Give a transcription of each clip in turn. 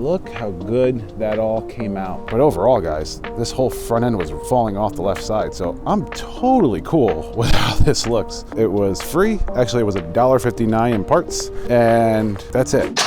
look how good that all came out. But overall, guys, this whole front end was falling off the left side, so I'm totally cool with how this looks. It was free. Actually, it was $1.59 in parts, and that's it.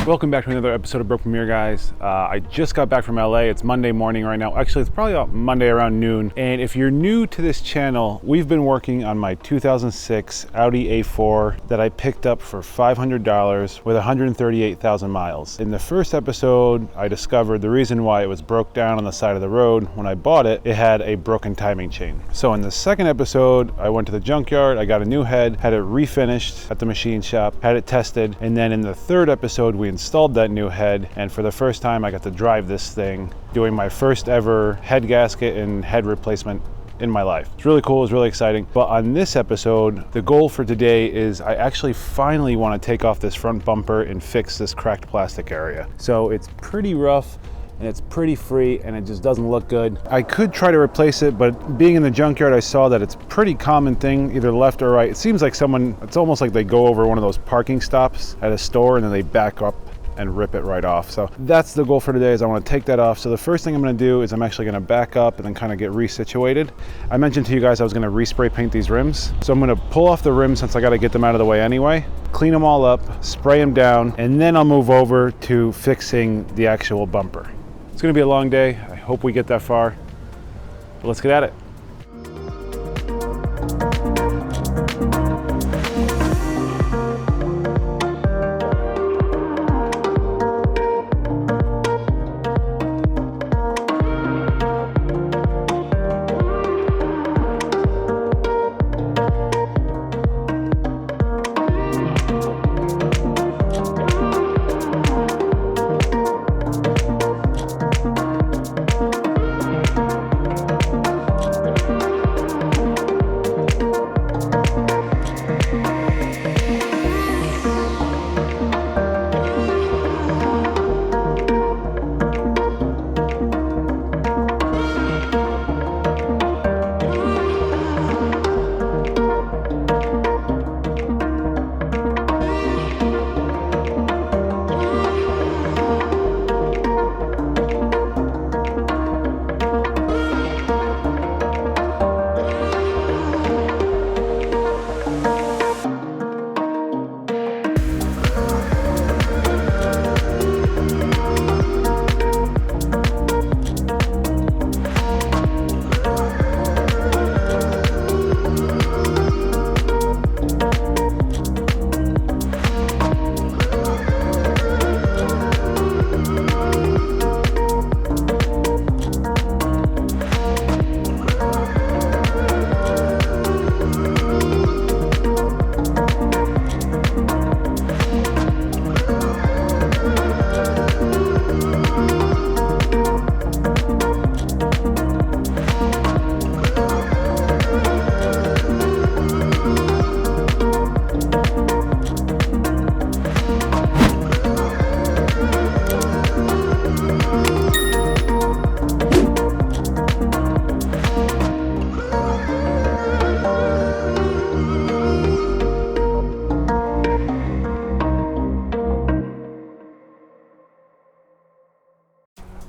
Welcome back to another episode of Broke Premiere, guys. I just got back from LA. It's Monday morning right now. Actually, it's probably about Monday around noon. And if you're new to this channel, we've been working on my 2006 Audi A4 that I picked up for $500 with 138,000 miles. In the first episode, I discovered the reason why it was broke down on the side of the road. When I bought it, it had a broken timing chain. So in the second episode, I went to the junkyard, I got a new head, had it refinished at the machine shop, had it tested. And then in the third episode, we installed that new head, and for the first time I got to drive this thing, doing my first ever head gasket and head replacement in my life. It's really cool, it's really exciting. But on this episode, the goal for today is I actually finally want to take off this front bumper and fix this cracked plastic area. So it's pretty rough and it's pretty free and it just doesn't look good. I could try to replace it, but being in the junkyard, I saw that it's a pretty common thing, either left or right. It seems like it's almost like they go over one of those parking stops at a store and then they back up and rip it right off. So that's the goal for today, is I want to take that off. So the first thing I'm going to do is I'm actually going to back up and then kind of get resituated. I mentioned to you guys I was going to respray paint these rims. So I'm going to pull off the rims since I got to get them out of the way anyway, clean them all up, spray them down, and then I'll move over to fixing the actual bumper. It's going to be a long day. I hope we get that far, but let's get at it.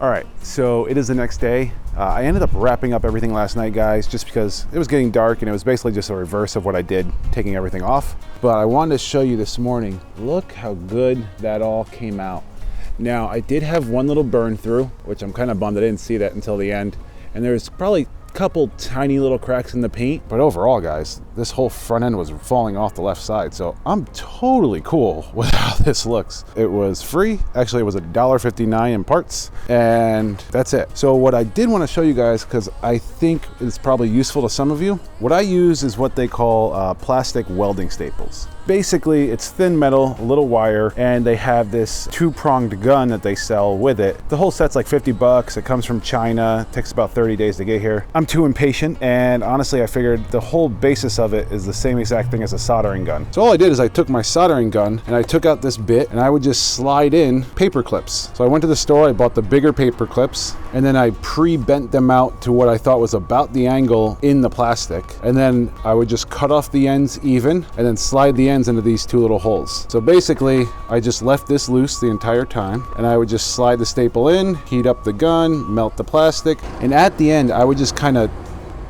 All right, so it is the next day. I ended up wrapping up everything last night, guys, just because it was getting dark and it was basically just a reverse of what I did, taking everything off. But I wanted to show you this morning, look how good that all came out. Now, I did have one little burn through, which I'm kind of bummed I didn't see that until the end. And there's probably couple tiny little cracks in the paint, but overall, guys, this whole front end was falling off the left side, so I'm totally cool with how this looks. It was free. Actually, it was $1.59 in parts, and that's it. So what I did want to show you guys, because I think it's probably useful to some of you, what I use is what they call plastic welding staples. Basically, it's thin metal, a little wire, and they have this two-pronged gun that they sell with it. The whole set's like 50 bucks. It comes from China. It takes about 30 days to get here. I'm too impatient, and honestly, I figured the whole basis of it is the same exact thing as a soldering gun. So all I did is I took my soldering gun and I took out this bit and I would just slide in paper clips. So I went to the store, I bought the bigger paper clips, and then I pre-bent them out to what I thought was about the angle in the plastic. And then I would just cut off the ends even and then slide the ends into these two little holes. So basically, I just left this loose the entire time, and I would just slide the staple in, heat up the gun, melt the plastic, and at the end, I would just kind of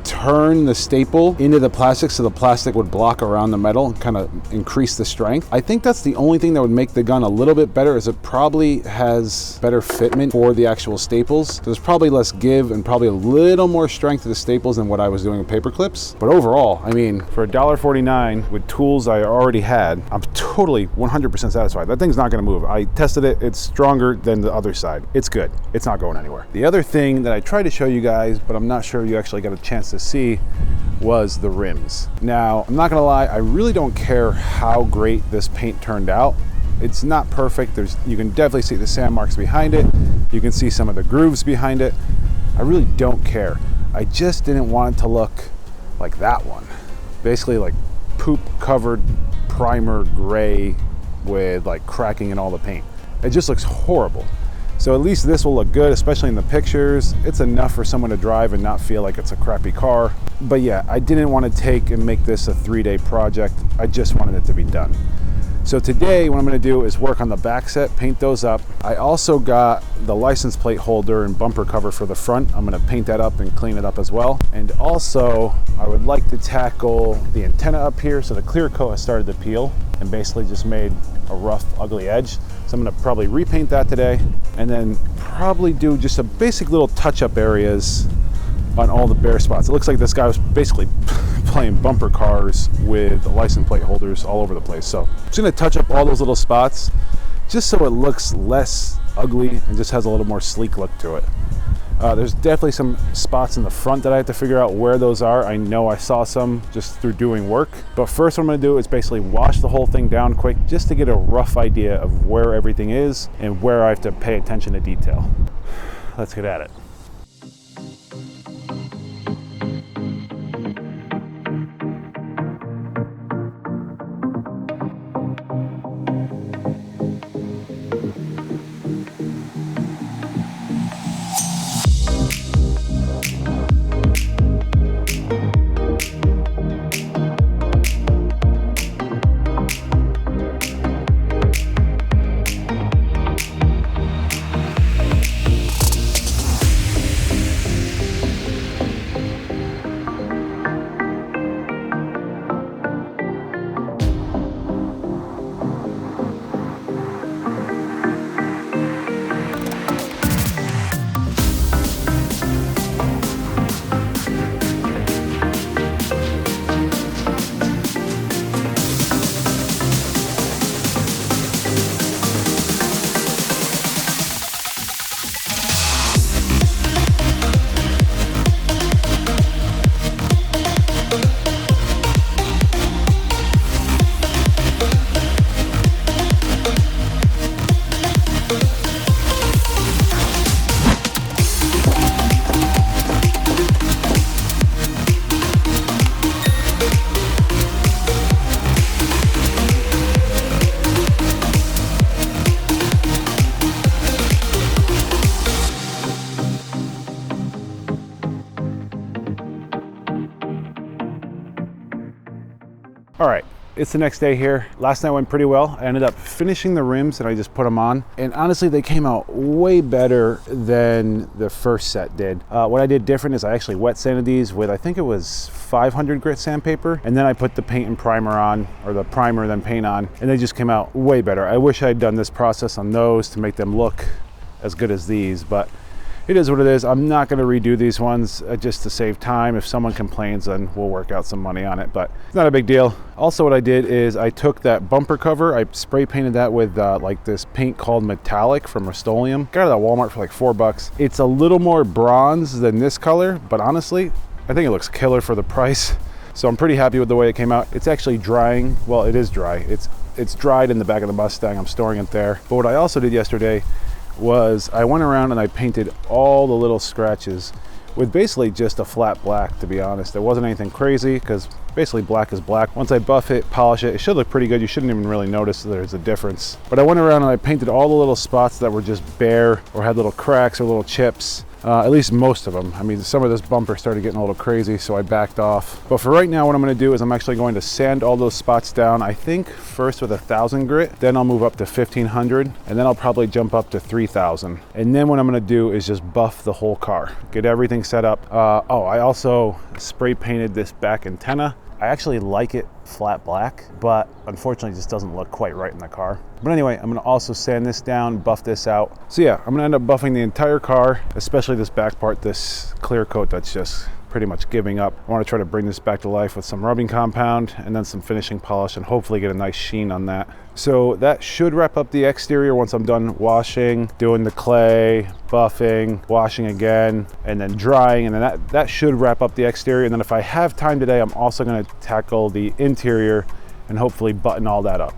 turn the staple into the plastic so the plastic would block around the metal and kind of increase the strength. I think that's the only thing that would make the gun a little bit better, is it probably has better fitment for the actual staples. There's probably less give and probably a little more strength to the staples than what I was doing with paper clips. But overall, I mean, for $1.49 with tools I already had, I'm totally 100% satisfied. That thing's not gonna move. I tested it, it's stronger than the other side. It's good, it's not going anywhere. The other thing that I tried to show you guys, but I'm not sure you actually got a chance to see, was the rims. Now, I'm not gonna lie, I really don't care how great this paint turned out. It's not perfect. You can definitely see the sand marks behind it. You can see some of the grooves behind it. I really don't care. I just didn't want it to look like that one. Basically like poop covered primer gray with like cracking in all the paint. It just looks horrible. So at least this will look good, especially in the pictures. It's enough for someone to drive and not feel like it's a crappy car. But yeah, I didn't want to take and make this a 3-day project. I just wanted it to be done. So today what I'm going to do is work on the back set, paint those up. I also got the license plate holder and bumper cover for the front. I'm going to paint that up and clean it up as well. And also I would like to tackle the antenna up here. So the clear coat has started to peel and basically just made a rough, ugly edge. So I'm going to probably repaint that today and then probably do just a basic little touch-up areas on all the bare spots. It looks like this guy was basically playing bumper cars with the license plate holders all over the place. So I'm just gonna touch up all those little spots just so it looks less ugly and just has a little more sleek look to it. There's definitely some spots in the front that I have to figure out where those are. I know I saw some just through doing work. But first what I'm gonna do is basically wash the whole thing down quick just to get a rough idea of where everything is and where I have to pay attention to detail. Let's get at it. All right, it's the next day here. Last night went pretty well. I ended up finishing the rims and I just put them on. And honestly, they came out way better than the first set did. What I did different is I actually wet sanded these with, I think it was 500 grit sandpaper. And then I put the paint and primer on, or the primer then paint on, and they just came out way better. I wish I had done this process on those to make them look as good as these, but it is what it is. I'm not going to redo these ones just to save time. If someone complains, then we'll work out some money on it, but it's not a big deal. Also, what I did is I took that bumper cover, I spray painted that with like this paint called Metallic from Rust-Oleum. Got it at Walmart for like $4. It's a little more bronze than this color, but honestly, I think it looks killer for the price. So I'm pretty happy with the way it came out. It's actually drying. Well, it is dry. It's dried in the back of the Mustang. I'm storing it there. But what I also did yesterday was I went around and I painted all the little scratches with basically just a flat black, to be honest. There wasn't anything crazy because basically black is black. Once I buff it, polish it, it should look pretty good. You shouldn't even really notice that there's a difference. But I went around and I painted all the little spots that were just bare or had little cracks or little chips. at least most of them. I mean, some of this bumper started getting a little crazy, so I backed off. But for right now, what I'm gonna do is I'm actually going to sand all those spots down, I think first with 1,000 grit, then I'll move up to 1,500, and then I'll probably jump up to 3,000. And then what I'm gonna do is just buff the whole car, get everything set up. Oh, I also spray painted this back antenna. I actually like it flat black, but unfortunately it just doesn't look quite right in the car. But anyway, I'm gonna also sand this down, buff this out. So yeah, I'm gonna end up buffing the entire car, especially this back part, this clear coat that's just pretty much giving up. I want to try to bring this back to life with some rubbing compound and then some finishing polish and hopefully get a nice sheen on that. So that should wrap up the exterior once I'm done washing, doing the clay, buffing, washing again, and then drying, and then that should wrap up the exterior. And then if I have time today, I'm also going to tackle the interior and hopefully button all that up.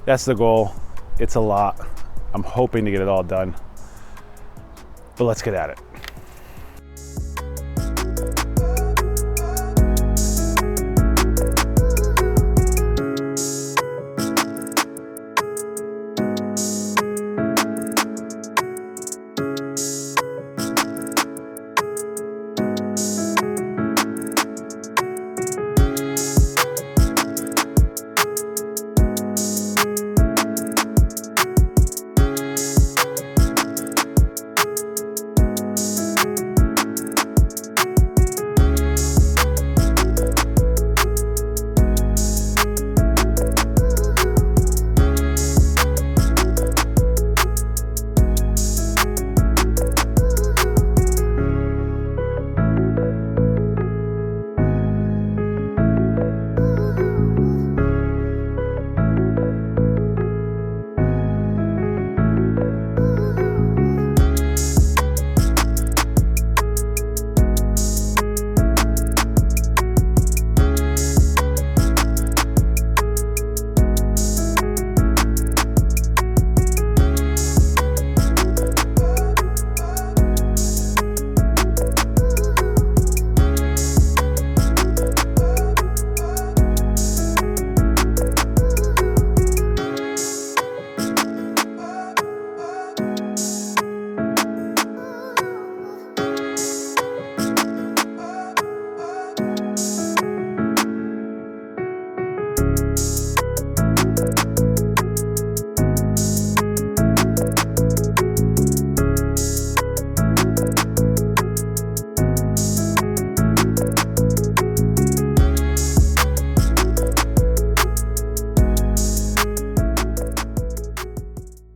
That's the goal. It's a lot. I'm hoping to get it all done, but let's get at it.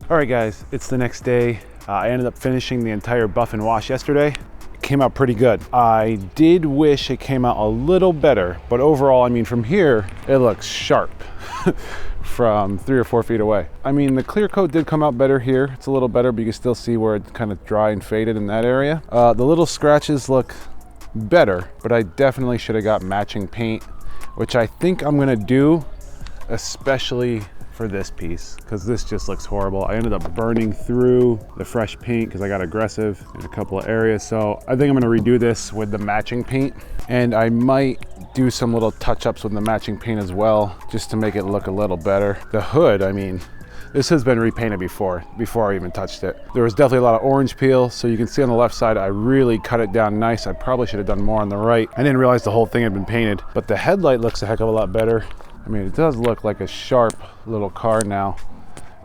All right guys, it's the next day. I ended up finishing the entire buff and wash yesterday. It came out pretty good. I did wish it came out a little better, but overall, I mean, from here, it looks sharp from 3 or 4 feet away. I mean, the clear coat did come out better here. It's a little better, but you can still see where it's kind of dry and faded in that area. The little scratches look better, but I definitely should have got matching paint, which I think I'm gonna do, especially for this piece, because this just looks horrible. I ended up burning through the fresh paint because I got aggressive in a couple of areas. So I think I'm gonna redo this with the matching paint, and I might do some little touch-ups with the matching paint as well, just to make it look a little better. The hood, I mean, this has been repainted before I even touched it. There was definitely a lot of orange peel, so you can see on the left side, I really cut it down nice. I probably should have done more on the right. I didn't realize the whole thing had been painted, but the headlight looks a heck of a lot better. I mean, it does look like a sharp little car now.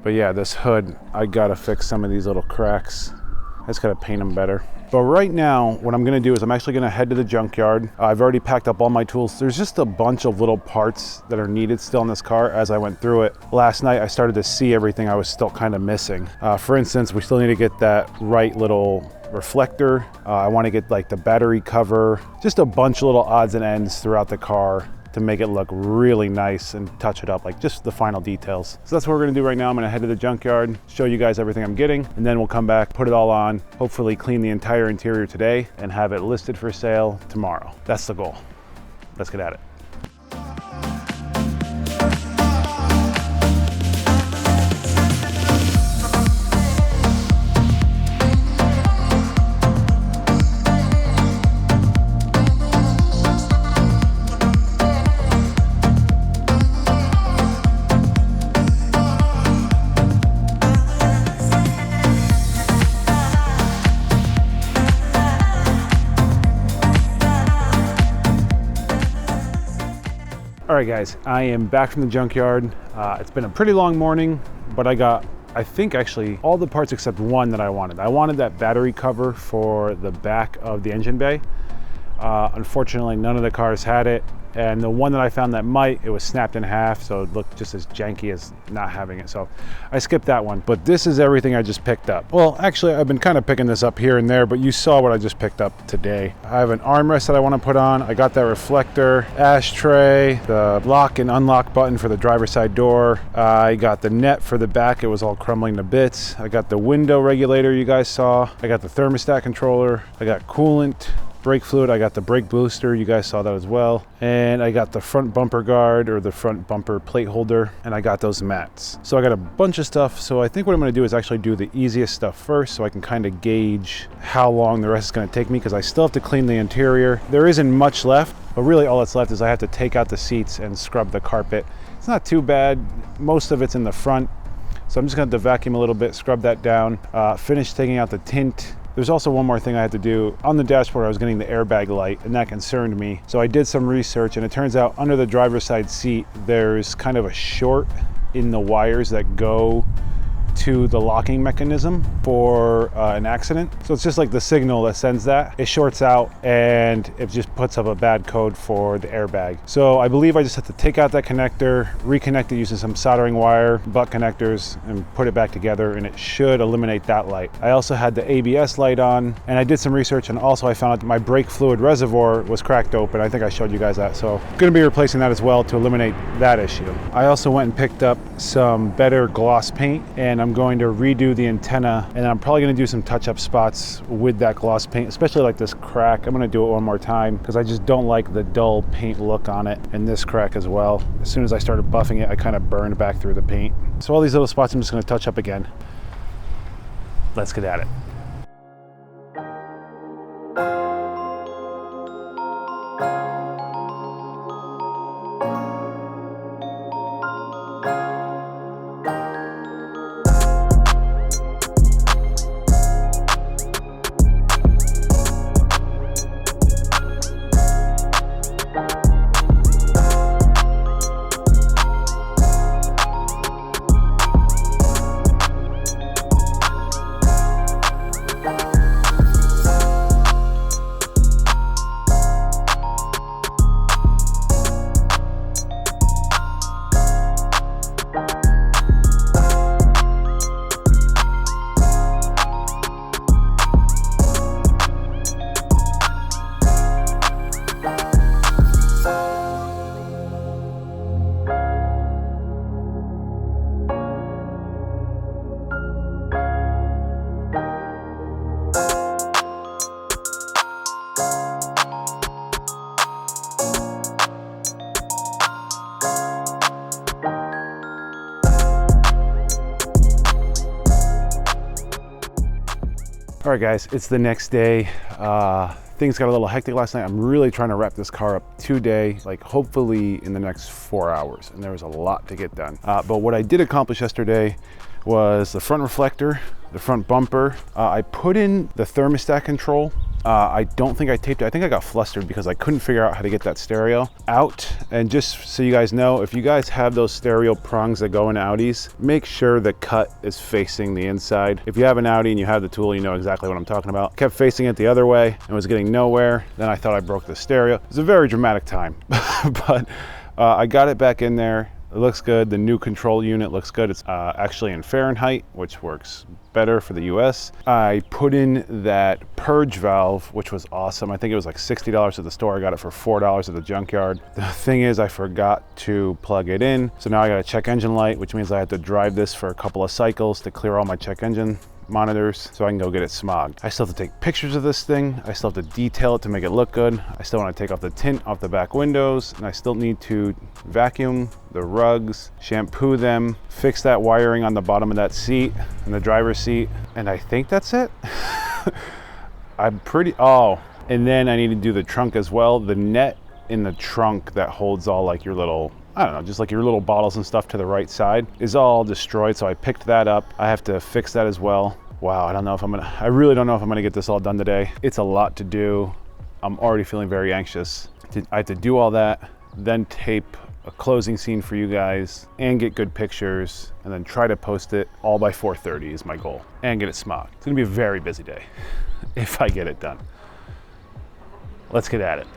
But yeah, this hood, I gotta fix some of these little cracks. I just gotta paint them better. But right now, what I'm gonna do is I'm actually gonna head to the junkyard. I've already packed up all my tools. There's just a bunch of little parts that are needed still in this car as I went through it. Last night, I started to see everything I was still kind of missing. For instance, we still need to get that right little reflector. I wanna get like the battery cover, just a bunch of little odds and ends throughout the car to make it look really nice and touch it up, like just the final details. So that's what we're gonna do right now. I'm gonna head to the junkyard, show you guys everything I'm getting, and then we'll come back, put it all on, hopefully clean the entire interior today and have it listed for sale tomorrow. That's the goal. Let's get at it. right guys, I am back from the junkyard. It's been a pretty long morning, but I got, I think actually all the parts except one that I wanted. I wanted that battery cover for the back of the engine bay. Unfortunately, none of the cars had it. And the one that I found that might, it was snapped in half, so it looked just as janky as not having it. So I skipped that one. But this is everything I just picked up. Well, actually, I've been kind of picking this up here and there, but you saw what I just picked up today. I have an armrest that I want to put on. I got that reflector, ashtray, the lock and unlock button for the driver's side door. I got the net for the back. It was all crumbling to bits. I got the window regulator you guys saw. I got the thermostat controller. I got coolant, brake fluid. I got the brake booster, you guys saw that as well, and I got the front bumper guard or the front bumper plate holder, and I got those mats. So I got a bunch of stuff. So I think what I'm going to do is actually do the easiest stuff first, so I can kind of gauge how long the rest is going to take me, because I still have to clean the interior. There isn't much left, but really all that's left is I have to take out the seats and scrub the carpet. It's not too bad. Most of it's in the front, so I'm just going to vacuum a little bit, scrub that down, finish taking out the tint. There's also one more thing I had to do. On the dashboard, I was getting the airbag light, and that concerned me. So I did some research, and it turns out under the driver's side seat, there's kind of a short in the wires that go to the locking mechanism for an accident. So it's just like the signal that sends that. It shorts out and it just puts up a bad code for the airbag. So I believe I just have to take out that connector, reconnect it using some soldering wire, butt connectors, and put it back together, and it should eliminate that light. I also had the ABS light on, and I did some research, and also I found out that my brake fluid reservoir was cracked open. I think I showed you guys that. So I'm gonna be replacing that as well to eliminate that issue. I also went and picked up some better gloss paint, and I'm going to redo the antenna, and I'm probably going to do some touch-up spots with that gloss paint, especially like this crack. I'm going to do it one more time because I just don't like the dull paint look on it, and this crack as well. As soon as I started buffing it, I kind of burned back through the paint. So all these little spots I'm just going to touch up again. Let's get at it. All right guys, it's the next day. Things got a little hectic last night. I'm really trying to wrap this car up today, like hopefully in the next 4 hours, and there was a lot to get done. But what I did accomplish yesterday was the front reflector, the front bumper. I put in the thermostat control. I don't think I taped it. I think I got flustered because I couldn't figure out how to get that stereo out. And just so you guys know, if you guys have those stereo prongs that go in Audis, make sure the cut is facing the inside. If you have an Audi and you have the tool, you know exactly what I'm talking about. Kept facing it the other way and was getting nowhere. Then I thought I broke the stereo. It was a very dramatic time, but I got it back in there. It looks good. The new control unit looks good. It's actually in Fahrenheit, which works better for the US. I put in that purge valve, which was awesome. I think it was like $60 at the store. I got it for $4 at the junkyard. The thing is, I forgot to plug it in. So now I got a check engine light, which means I had to drive this for a couple of cycles to clear all my check engine monitors so I can go get it smogged. I still have to take pictures of this thing. I still have to detail it to make it look good. I still want to take off the tint off the back windows, and I still need to vacuum the rugs, shampoo them, fix that wiring on the bottom of that seat and the driver's seat, and I think that's it. And then I need to do the trunk as well. The net in the trunk that holds all like your little, I don't know, just like your little bottles and stuff to the right side is all destroyed. So I picked that up. I have to fix that as well. Wow, I really don't know if I'm gonna get this all done today. It's a lot to do. I'm already feeling very anxious. I have to do all that, then tape a closing scene for you guys and get good pictures, and then try to post it all by 4:30 is my goal, and get it smog. It's gonna be a very busy day if I get it done. Let's get at it.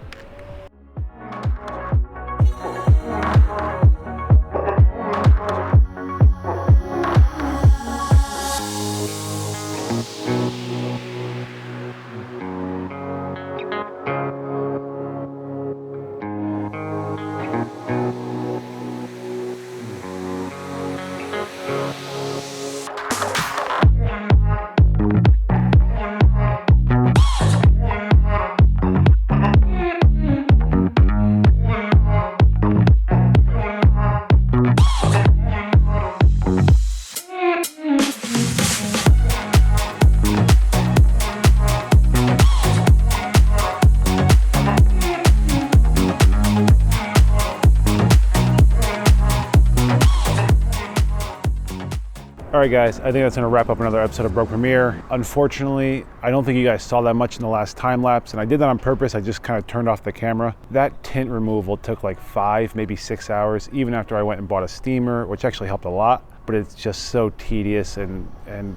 All right, guys, I think that's gonna wrap up another episode of Broke Premiere. Unfortunately, I don't think you guys saw that much in the last time lapse, and I did that on purpose. I just kind of turned off the camera. That tint removal took like 5, maybe 6 hours, even after I went and bought a steamer, which actually helped a lot, but it's just so tedious and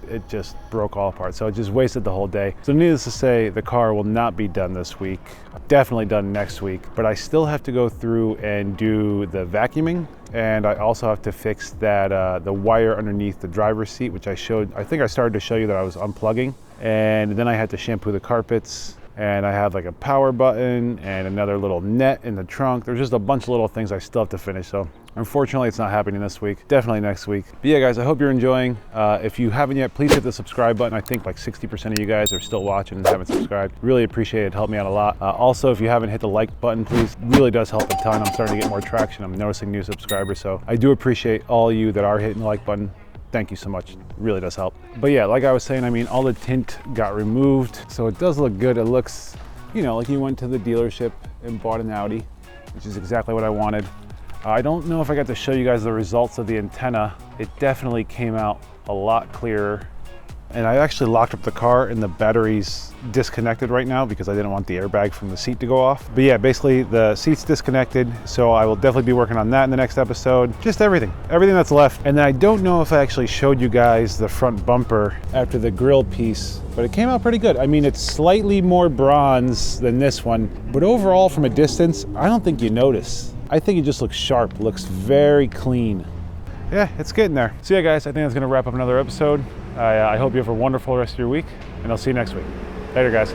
it just broke all apart. So it just wasted the whole day. So needless to say, the car will not be done this week. Definitely done next week, but I still have to go through and do the vacuuming. And I also have to fix that the wire underneath the driver's seat, which I think I started to show you that I was unplugging. And then I had to shampoo the carpets, and I have like a power button and another little net in the trunk. There's just a bunch of little things I still have to finish. So unfortunately, it's not happening this week. Definitely next week. But yeah, guys, I hope you're enjoying. If you haven't yet, please hit the subscribe button. I think like 60% of you guys are still watching and haven't subscribed. Really appreciate it. Helped me out a lot. Also, if you haven't hit the like button, please. Really does help a ton. I'm starting to get more traction. I'm noticing new subscribers. So I do appreciate all you that are hitting the like button. Thank you so much. It really does help. But yeah, like I was saying, I mean, all the tint got removed. So it does look good. It looks, you know, like you went to the dealership and bought an Audi, which is exactly what I wanted. I don't know if I got to show you guys the results of the antenna. It definitely came out a lot clearer. And I actually locked up the car, and the battery's disconnected right now because I didn't want the airbag from the seat to go off. But yeah, basically the seat's disconnected, so I will definitely be working on that in the next episode. Just everything that's left. And then I don't know if I actually showed you guys the front bumper after the grill piece, but it came out pretty good. I mean, it's slightly more bronze than this one, but overall from a distance, I don't think you notice. I think it just looks sharp, looks very clean. Yeah, it's getting there. So yeah, guys, I think that's gonna wrap up another episode. I hope you have a wonderful rest of your week, and I'll see you next week. Later, guys.